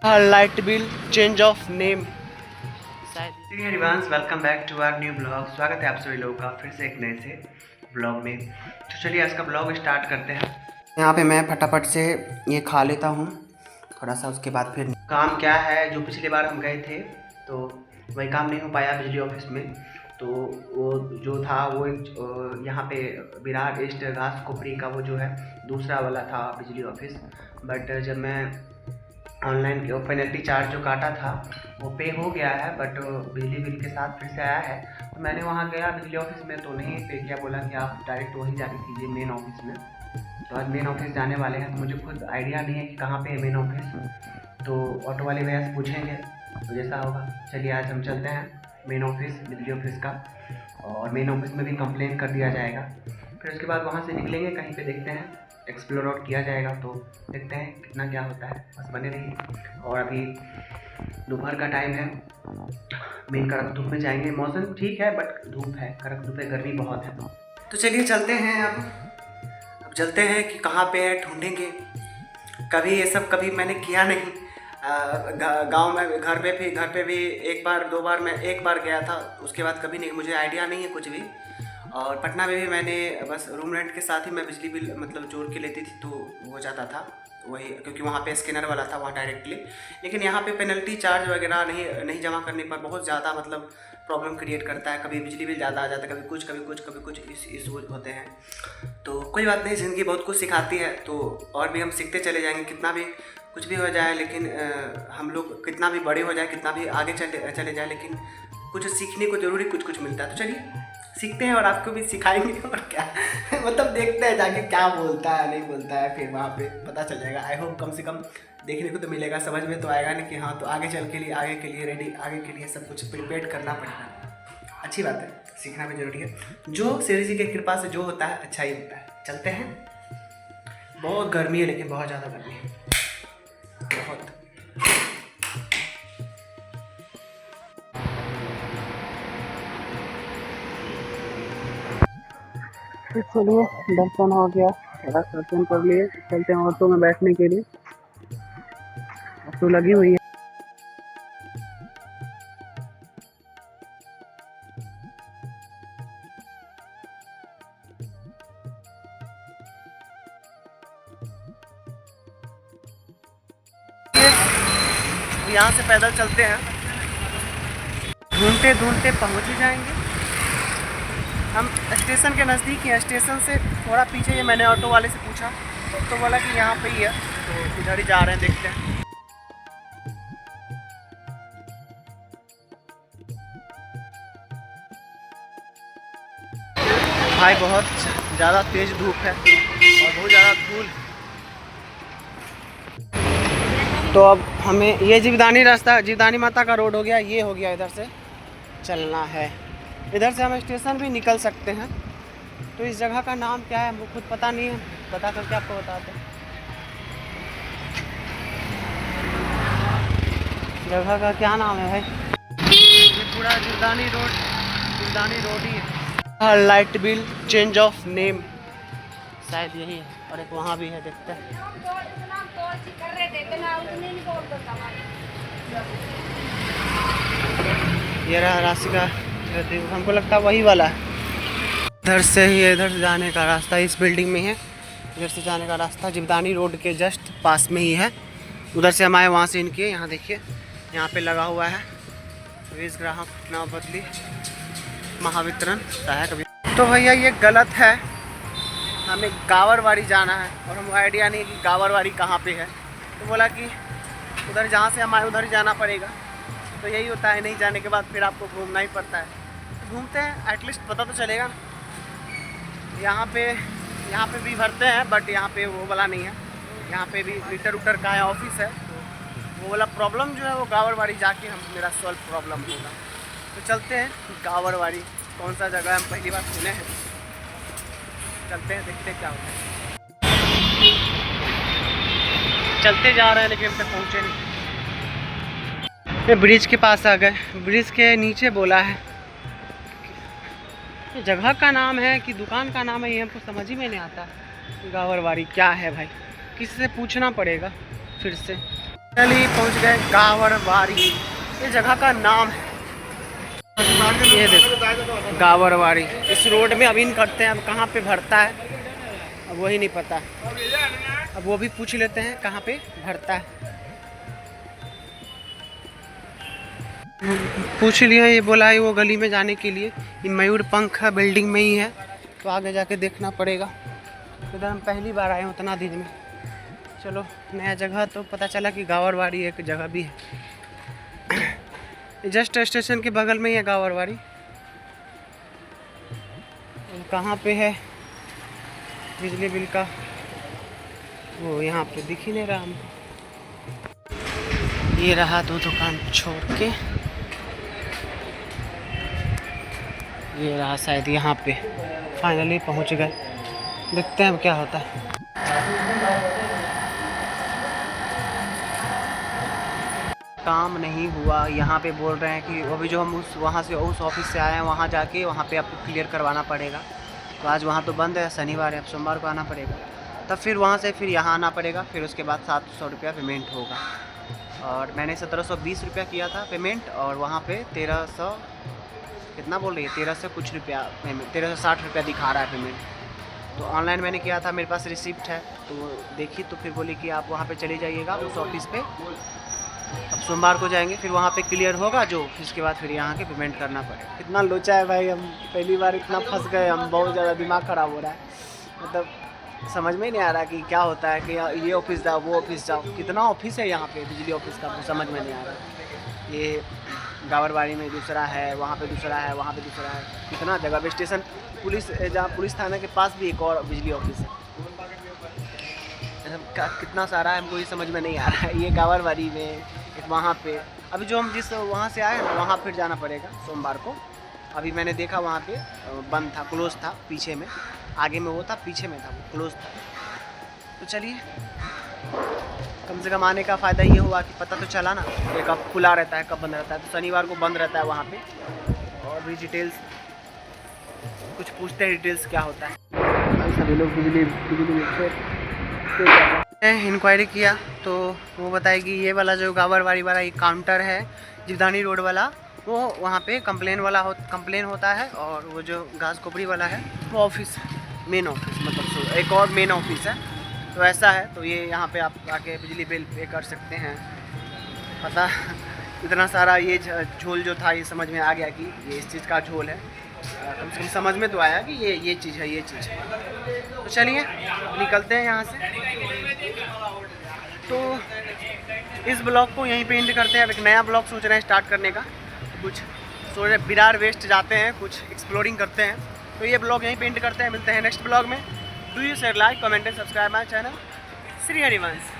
Light bill change of name शायद। Everyone, welcome back to our new blog. स्वागत है आप सभी लोगों का फिर से एक नए से ब्लॉग में। तो चलिए आज का ब्लॉग स्टार्ट करते हैं। यहाँ पे मैं फटाफट से ये खा लेता हूँ थोड़ा सा, उसके बाद फिर काम क्या है। जो पिछली बार हम गए थे तो वही काम नहीं हो पाया बिजली ऑफिस में। तो वो जो था वो यहाँ पे विराट ईस्ट घास कोपरी का वो जो है दूसरा वाला था बिजली ऑफिस। बट जब मैं ऑनलाइन पेनल्टी चार्ज जो काटा था वो पे हो गया है, बट बिजली बिल के साथ फिर से आया है। तो मैंने वहाँ गया बिजली ऑफिस में तो नहीं पे किया, बोला कि आप डायरेक्ट वहीं जाके कीजिए मेन ऑफिस में। तो आज मेन ऑफिस जाने वाले हैं, तो मुझे खुद आइडिया नहीं है कि कहाँ पे है मेन ऑफिस। तो ऑटो वाले भैया से पूछेंगे तो जैसा होगा। चलिए आज हम चलते हैं मेन ऑफिस बिजली ऑफिस का, और मेन ऑफिस में भी कंप्लेन कर दिया जाएगा। फिर उसके बाद वहाँ से निकलेंगे कहीं पे, देखते हैं एक्सप्लोर आउट किया जाएगा। तो देखते हैं कितना क्या होता है, बस बने रहिए। और अभी दोपहर का टाइम है, मेन कड़क धूप में जाएंगे। मौसम ठीक है बट धूप है, कड़क धूप है, गर्मी बहुत है। तो चलिए चलते हैं। अब चलते हैं कि कहाँ पे है, ढूंढेंगे। कभी ये सब कभी मैंने किया नहीं। गांव में घर पे भी एक बार दो बार, मैं एक बार गया था, उसके बाद कभी नहीं, मुझे आइडिया नहीं है कुछ भी। और पटना में भी मैंने बस रूम रेंट के साथ ही मैं बिजली बिल मतलब जोड़ के लेती थी तो हो जाता था वही, क्योंकि वहाँ पे स्कैनर वाला था वहाँ डायरेक्टली। लेकिन यहाँ पे पेनल्टी चार्ज वगैरह नहीं जमा करने पर बहुत ज़्यादा मतलब प्रॉब्लम क्रिएट करता है। कभी बिजली बिल ज़्यादा आ जाता है, कभी कुछ इशू होते हैं। तो कोई बात नहीं, ज़िंदगी बहुत कुछ सिखाती है। तो और भी हम सीखते चले जाएंगे, कितना भी कुछ भी हो जाए। लेकिन हम लोग कितना भी बड़े हो जाए, कितना भी आगे चले जाए, लेकिन कुछ सीखने को ज़रूरी कुछ मिलता है। तो चलिए सीखते हैं और आपको भी सिखाएंगे। और क्या मतलब देखते हैं जाके क्या बोलता है नहीं बोलता है, फिर वहाँ पे पता चल जाएगा। आई होप कम से कम देखने को तो मिलेगा, समझ में तो आएगा नहीं कि हाँ तो आगे के लिए रेडी, आगे के लिए सब कुछ प्रिपेयर करना पड़ेगा। अच्छी बात है, सीखना भी जरूरी है। जो श्री जी की कृपा से जो होता है अच्छा ही होता है। चलते हैं। बहुत गर्मी है, लेकिन बहुत ज़्यादा गर्मी है, बहुत। चलिए दर्शन हो गया, थोड़ा दर्शन कर लिए। चलते हैं ऑटो में बैठने के लिए, ऑटो लगी हुई है। यहाँ से पैदल चलते हैं, ढूंढते ढूंढते पहुँच ही जाएंगे। हम स्टेशन के नज़दीक ही हैं, स्टेशन से थोड़ा पीछे ही। मैंने ऑटो वाले से पूछा तो बोला कि यहाँ पे ही है, तो इधर ही जा रहे हैं, देखते हैं। भाई बहुत ज़्यादा तेज़ धूप है और बहुत ज़्यादा धूल। तो अब हमें ये जीवदानी रास्ता, जीवदानी माता का रोड हो गया, ये हो गया, इधर से चलना है। इधर से हम स्टेशन भी निकल सकते हैं। तो इस जगह का नाम क्या है हमको खुद पता नहीं है, पता करके आपको बताते हैं। जगह का क्या नाम है भाई? ये पूरा जीवदानी रोड ही है। Light bill change of name शायद यही है, और एक वहाँ भी है, देखते हैं। ये रहा राशि का, हमको लगता है वही वाला है। इधर से ही, इधर से जाने का रास्ता इस बिल्डिंग में है। इधर से जाने का रास्ता जीवदानी रोड के जस्ट पास में ही है। उधर से हम आए, वहाँ से इनके यहाँ देखिए, यहाँ पे लगा हुआ है वीज ग्राहक नाव बदली महावितरण सहायक अभियान। तो भैया ये गलत है, हमें गावरवाड़ी जाना है और हमको आइडिया नहीं कि गावरवाड़ी कहाँ पे है। तो बोला कि उधर जहाँ से हम आए उधर ही जाना पड़ेगा। तो यही होता है, नहीं जाने के बाद फिर आपको घूमना ही पड़ता है। घूमते हैं, एटलीस्ट पता तो चलेगा। यहाँ पे भी भरते हैं, बट यहाँ पे वो वाला नहीं है। यहाँ पे भी मीटर उटर का है, ऑफिस है। तो वो वाला प्रॉब्लम जो है वो गावरवाड़ी जाके मेरा सॉल्व प्रॉब्लम होगा। तो चलते हैं गावरवाड़ी, कौन सा जगह हम पहली बार सुने हैं। चलते हैं, देखते हैं क्या होता है। चलते जा रहे हैं लेकिन अब तक पहुँचे नहीं। ब्रिज के पास आ गए, ब्रिज के नीचे बोला है। जगह का नाम है कि दुकान का नाम है ये हमको समझ ही में नहीं आता। गावरवाड़ी क्या है भाई, किसी से पूछना पड़ेगा फिर से। चलिए पहुंच गए गावरवाड़ी, ये जगह का नाम है। ये देखो गावरवाड़ी, इस रोड में अब इन करते हैं। अब कहाँ पे भरता है अब वही नहीं पता, अब वो भी पूछ लेते हैं कहाँ पे भरता है। पूछ लिया, ये बोला है वो गली में जाने के लिए, ये मयूर पंख बिल्डिंग में ही है, तो आगे जाके देखना पड़ेगा। इधर हम पहली बार आए हैं उतना दिन में। चलो नया जगह तो पता चला कि गावरवाड़ी एक जगह भी है। जस्ट स्टेशन के बगल में ही है गावरवाड़ी। कहाँ पे है बिजली बिल का वो यहाँ पे दिख ही नहीं रहा हमको। ये रहा दो दुकान छोड़ के, ये रहा शायद यहाँ पे। फाइनली पहुँच गए, देखते हैं अब क्या होता है। काम नहीं हुआ यहाँ पे, बोल रहे हैं कि अभी जो हम वहाँ से उस ऑफिस से आए हैं वहाँ जाके वहाँ पे आपको क्लियर करवाना पड़ेगा। तो आज वहाँ तो बंद है, शनिवार है, अब सोमवार को आना पड़ेगा। तब फिर वहाँ से फिर यहाँ आना पड़ेगा, फिर उसके बाद 700 रुपया पेमेंट होगा। और मैंने 1720 रुपया किया था पेमेंट, और वहाँ पे 1300 कितना बोल रही है, 1300 कुछ रुपया पेमेंट, 1360 रुपया दिखा रहा है पेमेंट। तो ऑनलाइन मैंने किया था, मेरे पास रिसिप्ट है, तो देखी तो फिर बोली कि आप वहाँ पे चले जाइएगा उस ऑफिस पे। अब सोमवार को जाएंगे, फिर वहाँ पे क्लियर होगा जो, इसके बाद फिर यहाँ के पेमेंट करना पड़ेगा। कितना लोचा है भाई, हम पहली बार इतना फंस गए, हम बहुत ज़्यादा दिमाग ख़राब हो रहा है। मतलब समझ में नहीं आ रहा कि क्या होता है कि ये ऑफिस जाओ वो ऑफिस जाओ। कितना ऑफिस है यहाँ पे बिजली ऑफिस का, समझ में नहीं आ रहा। ये गावरवाड़ी में दूसरा है, वहाँ पे दूसरा है, वहाँ पे दूसरा है, कितना जगह। स्टेशन पुलिस, जहाँ पुलिस थाना के पास भी एक और बिजली ऑफिस है। कितना सारा है, हमको ये समझ में नहीं आ रहा है। ये गावरवाड़ी में एक, वहाँ पे अभी जो हम जिस वहाँ से आए हैं ना, वहाँ फिर जाना पड़ेगा सोमवार को। अभी मैंने देखा वहाँ पे बंद था, क्लोज था, पीछे में, आगे में वो था, पीछे में था वो क्लोज था। तो चलिए, कम से कम आने का फ़ायदा ये हुआ कि पता तो चला ना कि कब खुला रहता है कब बंद रहता है। तो शनिवार को बंद रहता है वहाँ पे। और भी डिटेल्स कुछ पूछते हैं, डिटेल्स क्या होता है। सभी लोग बिजली इंक्वायरी किया तो वो बताएगी ये वाला जो गावरवाड़ी वाला ये काउंटर है, जीवदानी रोड वाला, वो वहाँ पे कंप्लेन होता है। और वो जो घास कोपड़ी वाला है वो ऑफिस, मेन ऑफिस, मतलब एक और मेन ऑफिस है। तो ऐसा है, तो ये यहाँ पे आप आके बिजली बिल पे कर सकते हैं। पता इतना सारा ये झोल जो था, ये समझ में आ गया कि ये इस चीज़ का झोल है। कम से कम समझ में तो आया कि ये चीज़ है, ये चीज़ है। तो चलिए निकलते हैं यहाँ से। तो इस ब्लॉग को यहीं पे एंड करते हैं। अब एक नया ब्लॉग सोच रहे हैं स्टार्ट करने का, कुछ सोच रहे विरार वेस्ट जाते हैं, कुछ एक्सप्लोरिंग करते हैं। तो ये ब्लॉग यहीं पे एंड करते हैं, मिलते हैं नेक्स्ट ब्लॉग में। Do you share, like, comment and subscribe my channel Shri Harivansh.